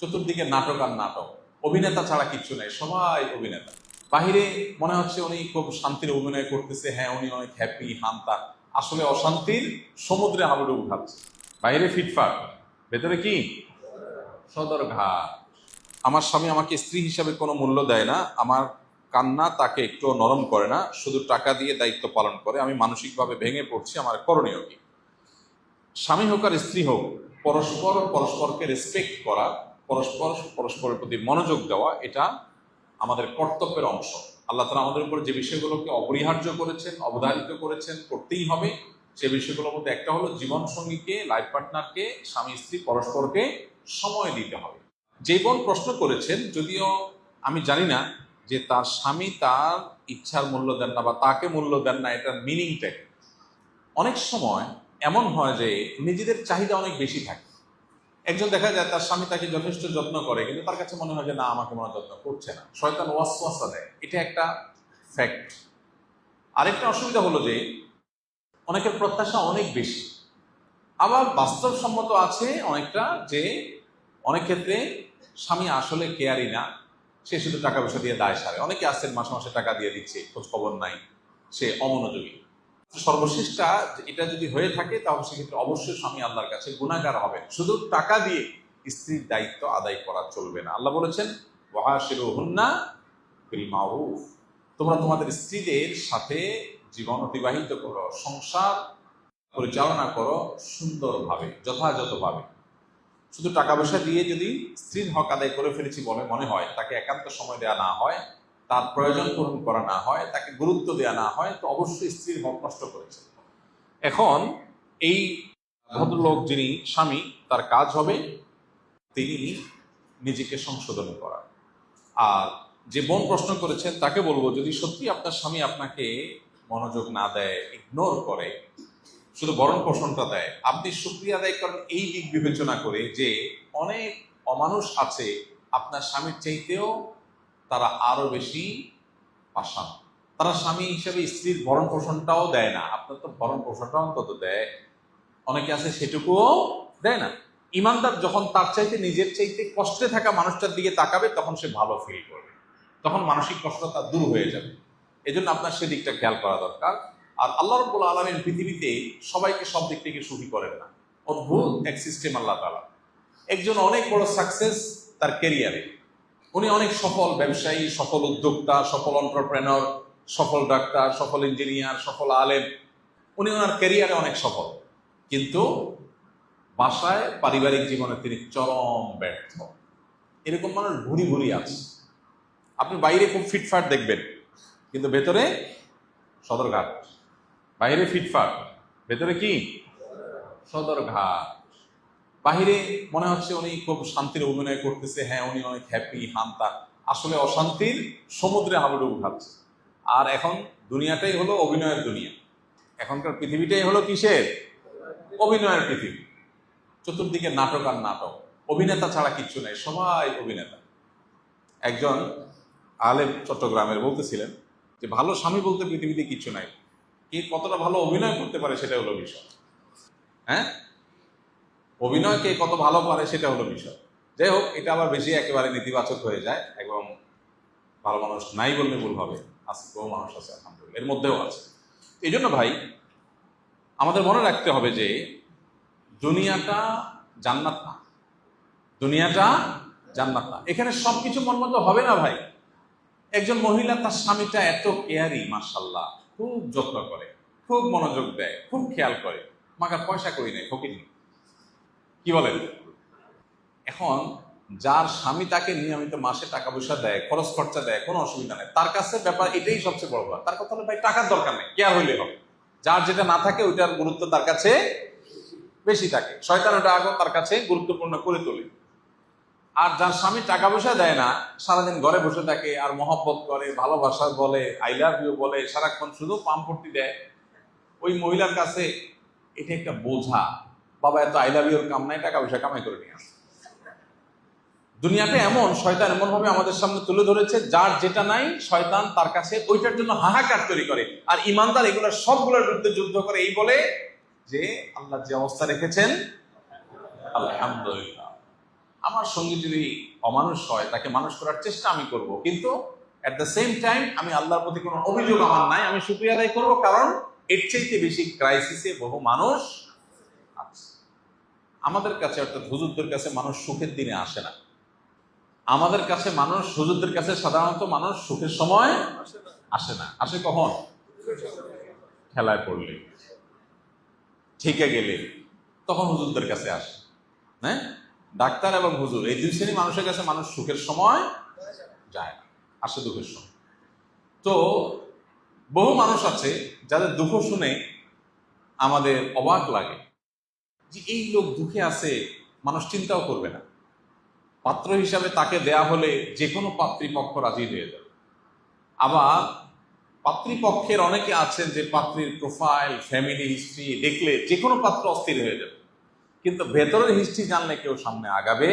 চতুর্দিকে নাটক আর নাটক, অভিনেতা ছাড়া কিচ্ছু নাই, সবাই অভিনেতা। বাহিরে মনে হচ্ছে উনি খুব শান্তির অভিনয় করতেছে, হ্যাঁ উনি অনেক হ্যাপি হান্তা, আসলে অশান্তির সমুদ্রে হাবুডুবু খাচ্ছে। বাইরে ফিটফাট, ভেতরে কি সদরঘাট। আমার স্বামী আমাকে স্ত্রী হিসাবে কোনো মূল্য দেয় না, আমার কান্না তাকে একটু নরম করে না, শুধু টাকা দিয়ে দায়িত্ব পালন করে। আমি মানসিকভাবে ভেঙে পড়ছি, আমার করণীয় কি? স্বামী হোক আর স্ত্রী হোক, পরস্পর পরস্পরকে রেসপেক্ট করা, পরস্পর পরস্পরের প্রতি মনোযোগ দেওয়া, এটা আমাদের কর্তব্যের অংশ। আল্লাহ তাআলা আমাদের উপর যে বিষয়গুলোকে অপরিহার্য করেছেন, অবধারিত করেছেন, করতেই হবে, সে বিষয়গুলোর মধ্যে একটা হলো জীবন সঙ্গীকে, লাইফ পার্টনারকে, স্বামী স্ত্রী পরস্পরকে সময় দিতে হবে। যে বোন প্রশ্ন করেছেন, যদিও আমি জানি না যে তার স্বামী তার ইচ্ছার মূল্য দেন না বা তাকে মূল্য দেন না, এটার মিনিংটা কি। অনেক সময় এমন হয় যে নিজেদের চাহিদা অনেক বেশি থাকে। একজন দেখা যায় তার স্বামী তাকে যথেষ্ট যত্ন করে, কিন্তু তার কাছে মনে হয় যে না, আমাকে মনে যত্ন করছে না, শয়তান ওয়াসওয়াসা দেয়, এটা একটা ফ্যাক্ট। আরেকটা অসুবিধা হলো যে অনেকের প্রত্যাশা অনেক বেশি, আবার বাস্তবসম্মত আছে অনেকটা, যে অনেক ক্ষেত্রে স্বামী আসলে কেয়ারই না, সে শুধু টাকা পয়সা দিয়ে দায় সারে। অনেকে আসছেন মাসে মাসে টাকা দিয়ে দিচ্ছে, খোঁজ খবর নাই, সে অমনোযোগী। সর্বশেষটা এটা যদি হয়ে থাকে তাহলে সেক্ষেত্রে অবশ্যই স্বামী আল্লাহর কাছে গুনাহগার হবে। শুধু টাকা দিয়ে স্ত্রীর দায়িত্ব আদায় করা চলবে না। আল্লাহ বলেছেন ওয়াশিরুহুন্না বিল মারুফ, তোমরা তোমাদের স্ত্রীদের সাথে জীবন অতিবাহিত করো, সংসার পরিচালনা করো সুন্দরভাবে, যথাযথভাবে। শুধু টাকা পয়সা দিয়ে যদি স্ত্রীর হক আদায় করে ফেলেছি বলে মনে হয়, তাকে একান্ত সময় দেওয়া না হয়, তার প্রয়োজন পূরণ করা না হয়, তাকে গুরুত্ব দেওয়া না হয়, তো অবশ্যই স্ত্রীর হক নষ্ট করেছে। এখন এই ভদ্রলোক যিনি স্বামী, তার কাজ হবে তিনি নিজেকে সংশোধন করা। আর যে বোন প্রশ্ন করেছেন তাকে বলবো, যদি সত্যি আপনার স্বামী আপনাকে মনোযোগ না দেয়, ইগনোর করে, শুধু ভরণ পোষণটা দেয়, আপনি শুকরিয়া আদায় করেন এই দিক বিবেচনা করে যে অনেক অমানুষ আছে আপনার স্বামীর চাইতেও তারা আরো বেশি পাষাণ, তারা স্বামী হিসেবে স্ত্রীর ভরণ পোষণটাও দেয় না, আপনার তো ভরণ পোষণটা অন্তত দেয়। অনেকে আছে সেটুকুও দেয় না। ইমানদার যখন তার চাইতে নিজের চাইতে কষ্টে থাকা মানুষটার দিকে তাকাবে, তখন সে ভালো ফিল করবে, তখন মানসিক কষ্ট তার দূর হয়ে যাবে। এই জন্য আপনার সেদিকটা খেয়াল করা দরকার। আর আল্লাহ রাব্বুল আলামিন পৃথিবীতে সবাইকে সব দিক থেকে সুখী করেন না, অদ্ভুত এক সিস্টেম আল্লাহ তাআলা। একজন অনেক বড় সাকসেস তার ক্যারিয়ারে, উনি অনেক সফল ব্যবসায়ী, সফল উদ্যোক্তা, সফল এন্টারপ্রেনর, সফল ডাক্তার, সফল ইঞ্জিনিয়ার, সফল আলেম, উনি ওনার ক্যারিয়ারে অনেক সফল, কিন্তু বাসায় পারিবারিক জীবনে তিনি চরম ব্যর্থ। এরকম মানুষ ভুরি ভুরি আছে। আপনি বাইরে খুব ফিটফাট দেখবেন, কিন্তু ভেতরে সদরঘাট। বাইরে ফিটফাট, ভেতরে কি সদরঘাট। বাহিরে মনে হচ্ছে উনি খুব শান্তির অভিনয় করতেছে, হ্যাঁ উনি অনেক হ্যাপি হান্তা, আসলে অশান্তির সমুদ্রে হাবুডুবু খাচ্ছে। আর এখন দুনিয়াটাই হলো অভিনয়ের দুনিয়া, এখনকার পৃথিবীটাই হলো কিসের? অভিনয়ের পৃথিবী। চতুর্দিকে নাটক আর নাটক, অভিনেতা ছাড়া কিচ্ছু নেই, সবাই অভিনেতা। একজন আলেম চট্টগ্রামের বলতেছিলেন যে ভালো স্বামী বলতে পৃথিবীতে কিচ্ছু নাই, কে কতটা ভালো অভিনয় করতে পারে সেটা হলো বিষয়। হ্যাঁ, অভিনয় কে কত ভালো পারে সেটা হলো বিষয়। যাই হোক, এটা আবার বেশি একেবারে নেতিবাচক হয়ে যায়, এবং ভালো মানুষ নাই বললে ভুল হবে, আজকে বহু মানুষ আছে আলহামদুলিল্লাহ, এর মধ্যেও আছে। এই জন্য ভাই আমাদের মনে রাখতে হবে যে দুনিয়াটা জান্নাত না, দুনিয়াটা জান্নাত না। এখানে সবকিছু মন মতো হবে না ভাই। একজন মহিলা তার স্বামীটা এত কেয়ারি, মাশাআল্লাহ, খুব যত্ন করে, খুব মনোযোগ দেয়, খুব খেয়াল করে, মাকার পয়সা করি নেই, ফকির নেই, কি বলেন? এখন যার স্বামী তাকে নিয়মিত মাসে টাকা পয়সা দেয়, খরচ খরচা দেয়, কোনো অসুবিধা নেই, তার কাছে ব্যাপার এটাই সবচেয়ে বড় ব্যাপার। তার কথা হলো ভাই টাকার দরকার নেই, কেয়ার হইলে হবে। যার যেটা না থাকে ওইটার গুরুত্ব তার কাছে বেশি থাকে, শয়তান ওটা আগে তার কাছে গুরুত্বপূর্ণ করে তোলে। আর যার স্বামী টাকা পয়সা দেয় না, সারাদিন ঘরে বসে থাকে আর মহব্বত করে, ভালোবাসা বলে, আই লাভ ইউ বলে, সারাক্ষণ শুধু পাম্পটি দেয়, ওই মহিলার কাছে এটা একটা বোঝা। বাবা এত আই লাভ ইউর কাম নাই, টাকা পয়সা কামাই করে নিয়ে আসে। দুনিয়াটা এমন, শয়তান এমন ভাবে আমাদের সামনে তুলে ধরেছে, যার যেটা নাই শয়তান তার কাছে ওইটার জন্য হাহাকার তৈরি করে। আর ইমানদার এগুলো সবগুলোর বিরুদ্ধে যুদ্ধ করে, এই বলে যে আল্লাহ যে অবস্থা রেখেছেন আলহামদুলিল্লাহ। আমার সঙ্গী যদি অমানুষ হয় তাকে মানুষ করার চেষ্টা আমি করব, কিন্তু অ্যাট দ্য সেম টাইম আমি আল্লাহর প্রতি কোনো অভিযোগ আমার নাই, আমি শুকরিয়া আদায় করবো, কারণ এর চাইতে বেশি ক্রাইসিসে বহু মানুষ আছে। আমাদের কাছে অর্থাৎ হুজুরদের কাছে মানুষ সুখের দিনে আসে না। আমাদের কাছে মানুষ, হুজুরদের কাছে সাধারণত মানুষ সুখের সময় আসে না। আসে কখন? খেলায় পড়লে, ঠিকে গেলে, তখন হুজুরদের কাছে আসে। হ্যাঁ, ডাক্তার এবং হুজুর এই দুই শ্রেণী মানুষের কাছে মানুষ সুখের সময় যায় না, আসে দুঃখের সময়। তো বহু মানুষ আছে যাদের দুঃখ শুনে আমাদের অবাক লাগে যে এই লোক দুঃখে আছে, মানুষ চিন্তাও করবে না। পাত্র হিসাবে তাকে দেয়া হলে যে কোনো পাত্রীপক্ষ রাজি হয়ে যাবে। আবার পাত্রীপক্ষের অনেকে আছেন যে পাত্রীর প্রোফাইল, ফ্যামিলি হিস্ট্রি দেখলে যে কোনো পাত্র অস্থির হয়ে যাবে, কিন্তু ভেতরের হিস্ট্রি জানলে কেউ সামনে আগাবে।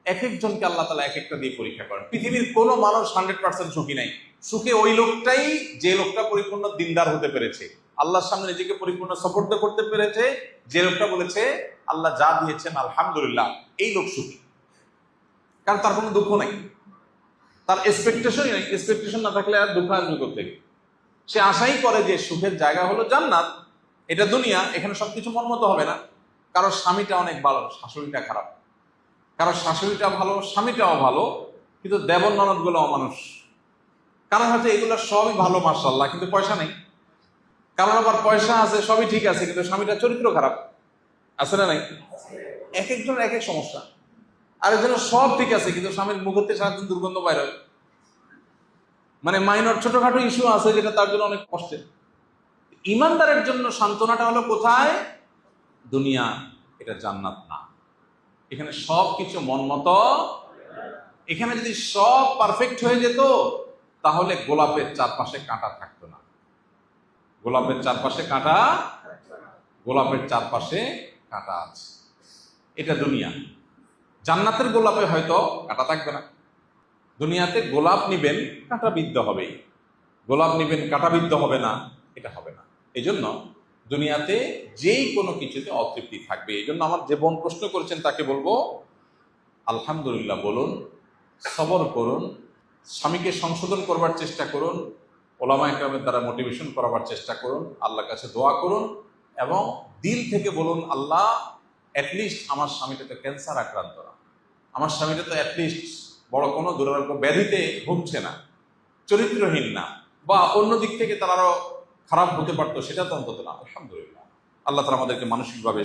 এক একজনকে আল্লাহ তাআলা এক একটা দিয়ে পরীক্ষা করেন। পৃথিবীর কোনো মানুষ 100% সুখী নাই। সুখে ওই লোকটাই যে লোকটা পরিপূর্ণ দিনদার হতে পেরেছে, আল্লাহর সামনে নিজেকে পরিপূর্ণ সাপোর্ট করতে পেরেছে, যে লোকটা বলেছে আল্লাহ যা দিয়েছেন আলহামদুলিল্লাহ, এই লোক সুখী। কারণ তার কোনো দুঃখ নাই, তার এক্সপেকটেশনই নাই। এক্সপেকটেশন না থাকলে আর দুঃখ আসবে কোত্থেকে? সে আশাই করে যে সুখের জায়গা হলো জান্নাত, এটা দুনিয়া, এখানে সবকিছু মন মতো হবে না। কারো স্বামীটা অনেক ভালো, শাশুড়িটা খারাপ, কারো শাশুড়িটা ভালো, স্বামীটাও ভালো, কিন্তু দেবর ননদ গুলো অমানুষ। কারণ হয়তো এগুলো সবই ভালো মাশাআল্লাহ, কিন্তু পয়সা নেই। কারণ আবার পয়সা আছে, সবই ঠিক আছে, কিন্তু স্বামীটার চরিত্র খারাপ। আছে না নাই? এক একজনের এক এক সমস্যা। আরেকজনের সব ঠিক আছে, কিন্তু স্বামীর মুখতে সারাদিন দুর্গন্ধ বাইর হয়। মানে মাইনর ছোটখাটো ইস্যু আছে যেটা তার জন্য অনেক কষ্টের। ইমানদারের জন্য সান্ত্বনাটা হলো কোথায়? দুনিয়া, এটা জান্নাত না। এখানে সব কিছু মন মতো। এখানে যদি সব পারফেক্ট হয়ে যেত তাহলে গোলাপের চারপাশে কাঁটা থাকতো না। গোলাপের চারপাশে কাঁটা, গোলাপের চারপাশে কাঁটা আছে, এটা দুনিয়া। জান্নাতের গোলাপে হয়তো কাঁটা থাকবে না। দুনিয়াতে গোলাপ নিবেন, কাঁটাবিদ্ধ হবেই। গোলাপ নিবেন, কাঁটাবিদ্ধ হবে না, এটা হবে না। এই জন্য দুনিয়াতে যেই কোনো কিছুতে অতৃপ্তি থাকবে। এই জন্য আমার যে বোন প্রশ্ন করেছেন তাকে বলবো আলহামদুলিল্লাহ বলুন, সবর করুন, স্বামীকে সংশোধন করবার চেষ্টা করুন, ওলামা ইকরামের দ্বারা মোটিভেশন করাবার চেষ্টা করুন, আল্লাহর কাছে দোয়া করুন, এবং দিল থেকে বলুন আল্লাহ অ্যাটলিস্ট আমার স্বামীটা তো ক্যান্সার আক্রান্ত না, আমার স্বামীটা তো অ্যাটলিস্ট বড় কোনো দুরারোগ্য ব্যাধিতে ভুগছে না, চরিত্রহীন না, বা অন্য দিক থেকে তারা আরো খারাপ হতে পারতো, সেটা তো অন্তত না। আলহামদুলিল্লাহ, আল্লাহ তাআলা আমাদেরকে মানসিকভাবে